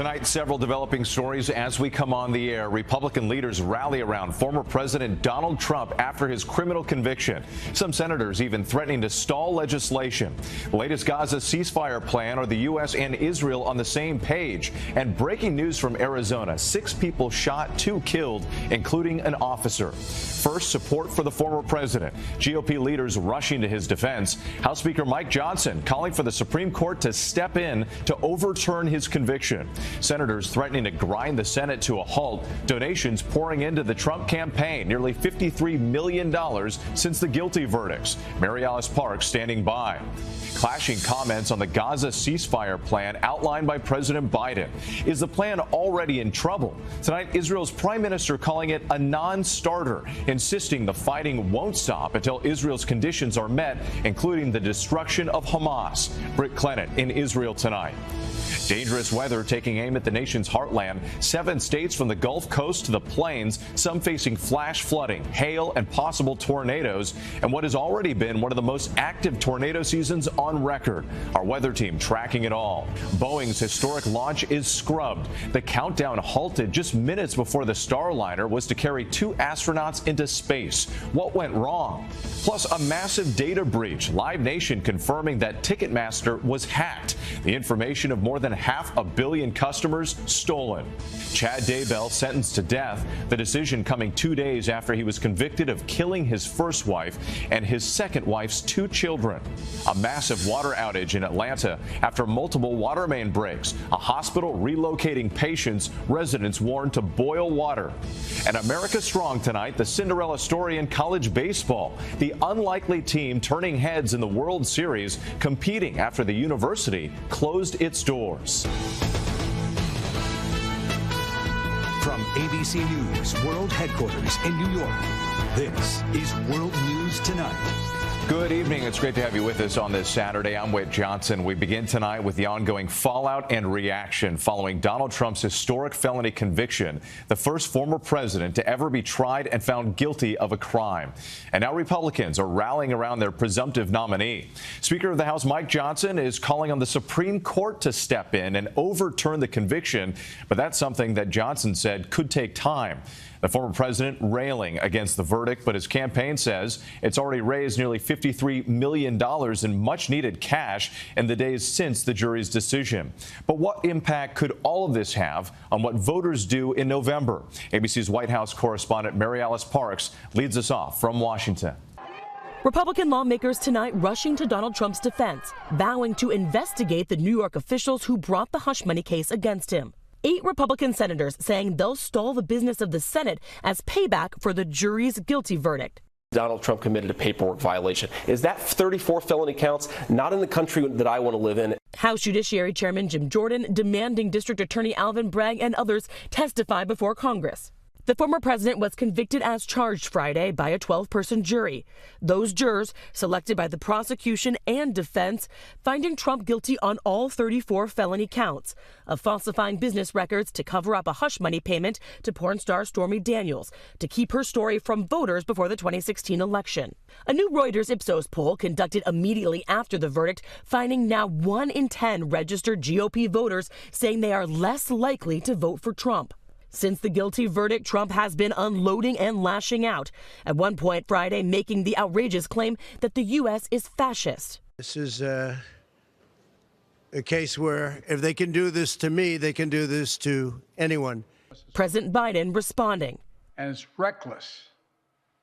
Tonight, several developing stories as we come on the air. Republican leaders rally around former President Donald Trump after his criminal conviction. Some senators even threatening to stall legislation. The latest Gaza ceasefire plan, are the U.S. and Israel on the same page? And breaking news from Arizona, 6 people shot, 2 killed, including an officer. First, support for the former president. GOP leaders rushing to his defense. House Speaker Mike Johnson calling for the Supreme Court to step in to overturn his conviction. Senators threatening to grind the Senate to a halt. Donations pouring into the Trump campaign, nearly $53 million since the guilty verdicts. Mary Alice Parks standing by. Clashing comments on the Gaza ceasefire plan outlined by President Biden. Is the plan already in trouble? Tonight, Israel's prime minister calling it a non-starter, insisting the fighting won't stop until Israel's conditions are met, including the destruction of Hamas. Britt Clennett in Israel tonight. Dangerous weather taking aim at the nation's heartland. 7 states from the Gulf Coast to the plains, some facing flash flooding, hail, and possible tornadoes, and what has already been one of the most active tornado seasons on record. Our weather team tracking it all. Boeing's historic launch is scrubbed. The countdown halted just minutes before the Starliner was to carry 2 astronauts into space. What went wrong? Plus, a massive data breach. Live Nation confirming that Ticketmaster was hacked. The information of more than 500 million customers stolen. Chad Daybell sentenced to death. The decision coming 2 days after he was convicted of killing his first wife and his second wife's 2 children. A massive water outage in Atlanta after multiple water main breaks. A hospital relocating patients. Residents warned to boil water. And America Strong tonight, the Cinderella story in college baseball. The unlikely team turning heads in the World Series, competing after the university closed its doors. From ABC News World Headquarters in New York, this is World News Tonight. Good evening. It's great to have you with us on this Saturday. I'm Whit Johnson. We begin tonight with the ongoing fallout and reaction following Donald Trump's historic felony conviction, the first former president to ever be tried and found guilty of a crime. And now Republicans are rallying around their presumptive nominee. Speaker of the House Mike Johnson is calling on the Supreme Court to step in and overturn the conviction, but that's something that Johnson said could take time. The former president railing against the verdict, but his campaign says it's already raised nearly $53 million in much-needed cash in the days since the jury's decision. But what impact could all of this have on what voters do in November? ABC's White House correspondent Mary Alice Parks leads us off from Washington. Republican lawmakers tonight rushing to Donald Trump's defense, vowing to investigate the New York officials who brought the hush money case against him. 8 Republican senators saying they'll stall the business of the Senate as payback for the jury's guilty verdict. Donald Trump committed a paperwork violation. Is that 34 felony counts? Not in the country that I want to live in. House Judiciary Chairman Jim Jordan demanding District Attorney Alvin Bragg and others testify before Congress. The former president was convicted as charged Friday by a 12-person jury. Those jurors, selected by the prosecution and defense, finding Trump guilty on all 34 felony counts of falsifying business records to cover up a hush money payment to porn star Stormy Daniels to keep her story from voters before the 2016 election. A new Reuters Ipsos poll conducted immediately after the verdict, finding now 1 in 10 registered GOP voters saying they are less likely to vote for Trump. Since the guilty verdict, Trump has been unloading and lashing out. At one point Friday, making the outrageous claim that the U.S. is fascist. This is a case where if they can do this to me, they can do this to anyone. President Biden responding. And it's reckless,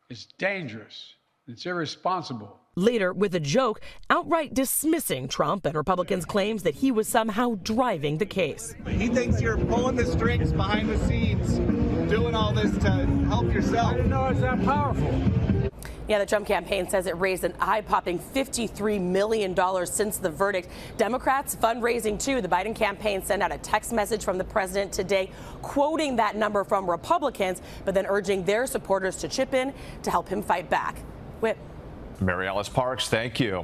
it's dangerous, it's irresponsible. Later, with a joke, outright dismissing Trump and Republicans' claims that he was somehow driving the case. He thinks you're pulling the strings behind the scenes, doing all this to help yourself. I didn't know it's that powerful. Yeah, the Trump campaign says it raised an eye-popping $53 million since the verdict. Democrats fundraising too. The Biden campaign sent out a text message from the president today quoting that number from Republicans, but then urging their supporters to chip in to help him fight back. Whip. Mary Alice Parks, thank you.